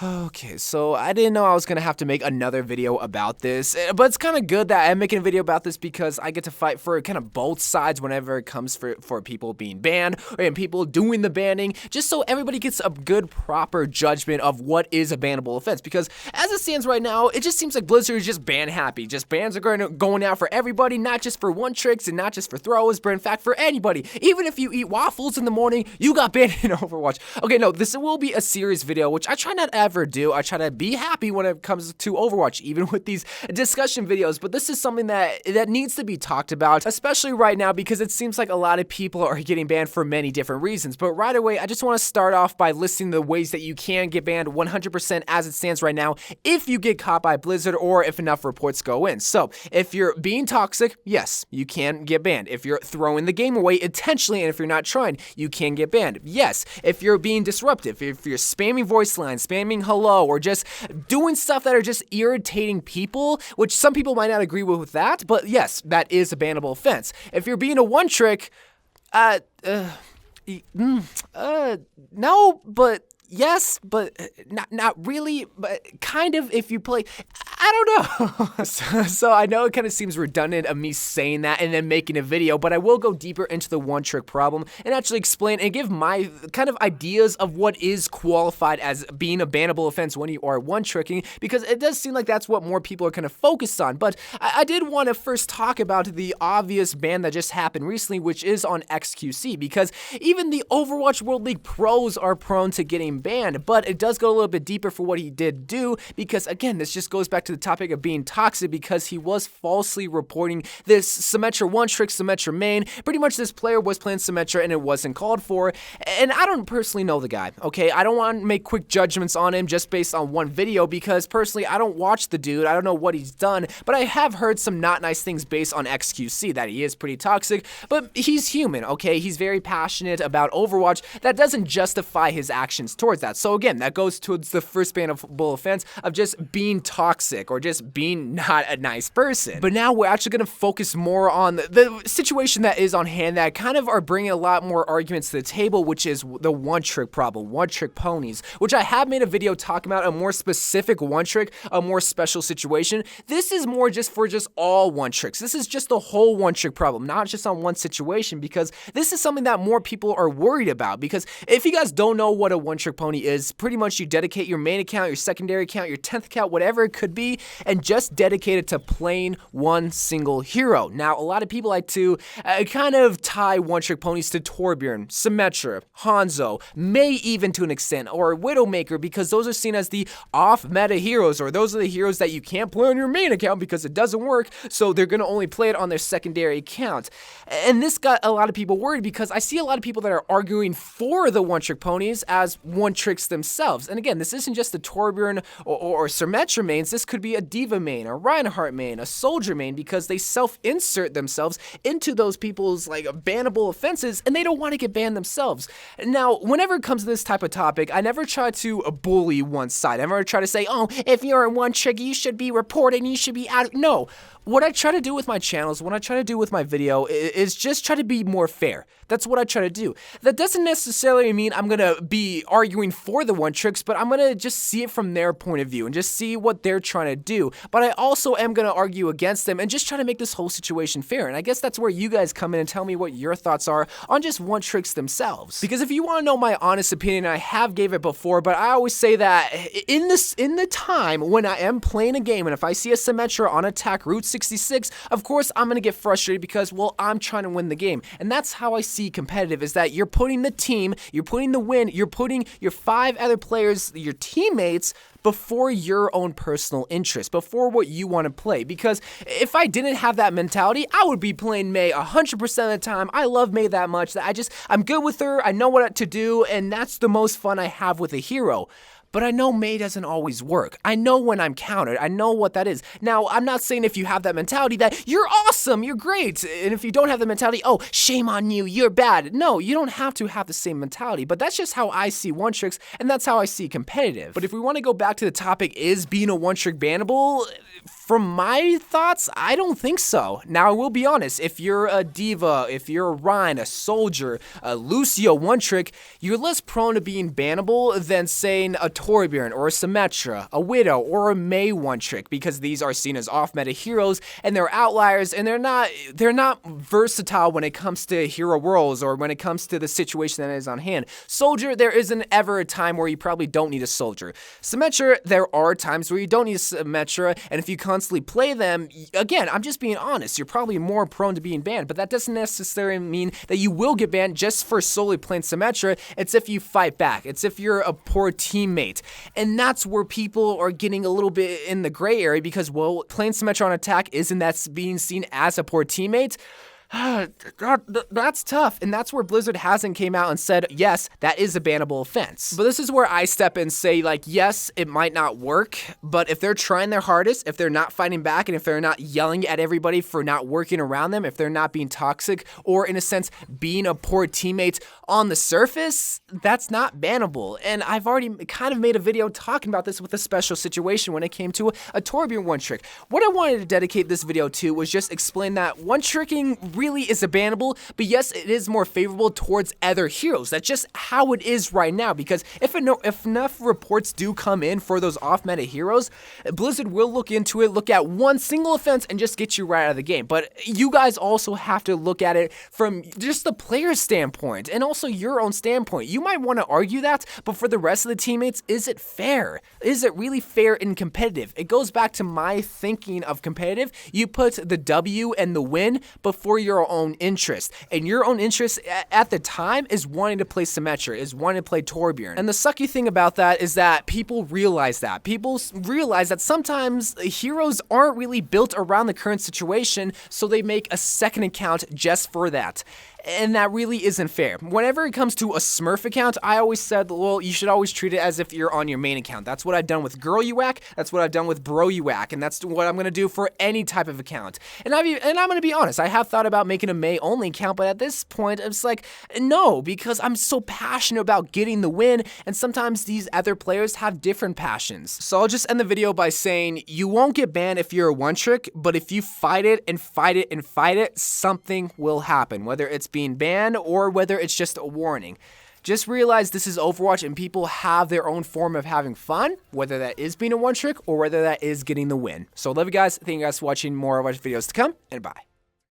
Okay, so I didn't know I was gonna have to make another video about this, but it's kind of good that I'm making a video about this because I get to fight for kind of both sides whenever it comes for people being banned and people doing the banning, just so everybody gets a good, proper judgment of what is a bannable offense. Because as it stands right now, it just seems like Blizzard is just ban happy. Just bans are going out for everybody, not just for one tricks and not just for throwers, but in fact for anybody. Even if you eat waffles in the morning, you got banned in Overwatch. Okay, no, this will be a serious video, which I try not to ever do. I try to be happy when it comes to Overwatch, even with these discussion videos, but this is something that needs to be talked about, especially right now because it seems like a lot of people are getting banned for many different reasons. But right away, I just want to start off by listing the ways that you can get banned 100% as it stands right now if you get caught by Blizzard or if enough reports go in. So if you're being toxic, yes, you can get banned. If you're throwing the game away intentionally and if you're not trying, you can get banned. Yes, if you're being disruptive, if you're spamming voice lines, spamming hello, or just doing stuff that are just irritating people, which some people might not agree with that, but yes, that is a bannable offense. If you're being a one trick, no, but yes, but not really, but kind of if you play, I don't know. so I know it kind of seems redundant of me saying that and then making a video, but I will go deeper into the one trick problem and actually explain and give my kind of ideas of what is qualified as being a bannable offense when you are one tricking, because it does seem like that's what more people are kind of focused on. But I did want to first talk about the obvious ban that just happened recently, which is on XQC, because even the Overwatch World League pros are prone to getting banned, but it does go a little bit deeper for what he did do, because again, this just goes back to the topic of being toxic, because he was falsely reporting this Symmetra one trick Symmetra main. Pretty much this player was playing Symmetra and it wasn't called for, and I don't personally know the guy, okay? I don't want to make quick judgments on him just based on one video, because personally I don't watch the dude, I don't know what he's done, but I have heard some not nice things based on XQC, that he is pretty toxic, but he's human, okay? He's very passionate about Overwatch. That doesn't justify his actions towards that. So again, that goes towards the first bannable offense of just being toxic or just being not a nice person. But now we're actually going to focus more on the situation that is on hand that kind of are bringing a lot more arguments to the table, which is the one trick problem, one trick ponies, which I have made a video talking about a more specific one trick, a more special situation. This is more just for just all one tricks. This is just the whole one trick problem, not just on one situation, because this is something that more people are worried about. Because if you guys don't know what a one trick pony is, pretty much you dedicate your main account, your secondary account, your 10th account, whatever it could be, and just dedicate it to playing one single hero. Now, a lot of people like to kind of tie one trick ponies to Torbjorn, Symmetra, Hanzo, Mei even to an extent, or Widowmaker, because those are seen as the off-meta heroes, or those are the heroes that you can't play on your main account because it doesn't work, so they're going to only play it on their secondary account. And this got a lot of people worried, because I see a lot of people that are arguing for the one trick ponies as one tricks themselves. And again, this isn't just the Torbjorn or Symmetra mains, this could be a Diva main, a Reinhardt main, a Soldier main, because they self-insert themselves into those people's like bannable offenses and they don't want to get banned themselves. Now, whenever it comes to this type of topic, I never try to bully one side. I never try to say, oh, if you're in one trick, you should be reported, you should be out. No. What I try to do with my channels, what I try to do with my video is just try to be more fair. That's what I try to do. That doesn't necessarily mean I'm going to be arguing for the one tricks, but I'm going to just see it from their point of view and just see what they're trying to do. But I also am going to argue against them and just try to make this whole situation fair. And I guess that's where you guys come in and tell me what your thoughts are on just one tricks themselves. Because if you want to know my honest opinion, I have gave it before, but I always say that in the time when I am playing a game and if I see a Symmetra on attack Route 66, of course I'm going to get frustrated because, well, I'm trying to win the game. And that's how I see competitive, is that you're putting the team, you're putting the win, you're putting your 5 other players, your teammates, before your own personal interest, before what you want to play. Because if I didn't have that mentality, I would be playing Mei 100% of the time. I love Mei that much that I'm good with her, I know what to do, and that's the most fun I have with a hero. But I know Mei doesn't always work. I know when I'm countered. I know what that is. Now, I'm not saying if you have that mentality that you're awesome, you're great. And if you don't have the mentality, oh, shame on you, you're bad. No, you don't have to have the same mentality. But that's just how I see one tricks, and that's how I see competitive. But if we want to go back to the topic, is being a one trick bannable? From my thoughts, I don't think so. Now, I will be honest, if you're a diva, if you're a Ryan, a soldier, a Lucio one-trick, you're less prone to being bannable than saying a Torbjorn or a Symmetra, a Widow, or a Mei one-trick, because these are seen as off-meta heroes, and they're outliers, and they're not versatile when it comes to hero worlds or when it comes to the situation that is on hand. Soldier, there isn't ever a time where you probably don't need a soldier. Symmetra, there are times where you don't need a Symmetra, and if you constantly play them, again, I'm just being honest, you're probably more prone to being banned, but that doesn't necessarily mean that you will get banned just for solely playing Symmetra. It's if you fight back. It's if you're a poor teammate. And that's where people are getting a little bit in the gray area because, well, playing Symmetra on attack, isn't that being seen as a poor teammate? That's tough, and that's where Blizzard hasn't came out and said, yes, that is a bannable offense. But this is where I step in and say, like, yes, it might not work, but if they're trying their hardest, if they're not fighting back, and if they're not yelling at everybody for not working around them, if they're not being toxic, or in a sense, being a poor teammate on the surface, that's not bannable. And I've already kind of made a video talking about this with a special situation when it came to a Torbjorn one-trick. What I wanted to dedicate this video to was just explain that one-tricking really is a bannable, but yes, it is more favorable towards other heroes. That's just how it is right now, because if enough reports do come in for those off-meta heroes, Blizzard will look into it, look at one single offense, and just get you right out of the game. But you guys also have to look at it from just the player's standpoint, and also your own standpoint. You might want to argue that, but for the rest of the teammates, is it fair? Is it really fair and competitive? It goes back to my thinking of competitive. You put the W and the win before your own interest, and your own interest at the time is wanting to play Symmetra, is wanting to play Torbjorn. And the sucky thing about that is that people realize that. People realize that sometimes heroes aren't really built around the current situation, so they make a second account just for that. And that really isn't fair. Whenever it comes to a Smurf account, I always said, well, you should always treat it as if you're on your main account. That's what I've done with Girl You Whack, that's what I've done with Bro You Whack, and that's what I'm going to do for any type of account. And I'm going to be honest, I have thought about making a Mei only account, but at this point, it's like, no, because I'm so passionate about getting the win, and sometimes these other players have different passions. So I'll just end the video by saying, you won't get banned if you're a one-trick, but if you fight it and fight it and fight it, something will happen, whether it's being banned or whether it's just a warning. Just realize this is Overwatch and people have their own form of having fun, whether that is being a one-trick or whether that is getting the win. So love you guys. Thank you guys for watching more Overwatch videos to come, and bye.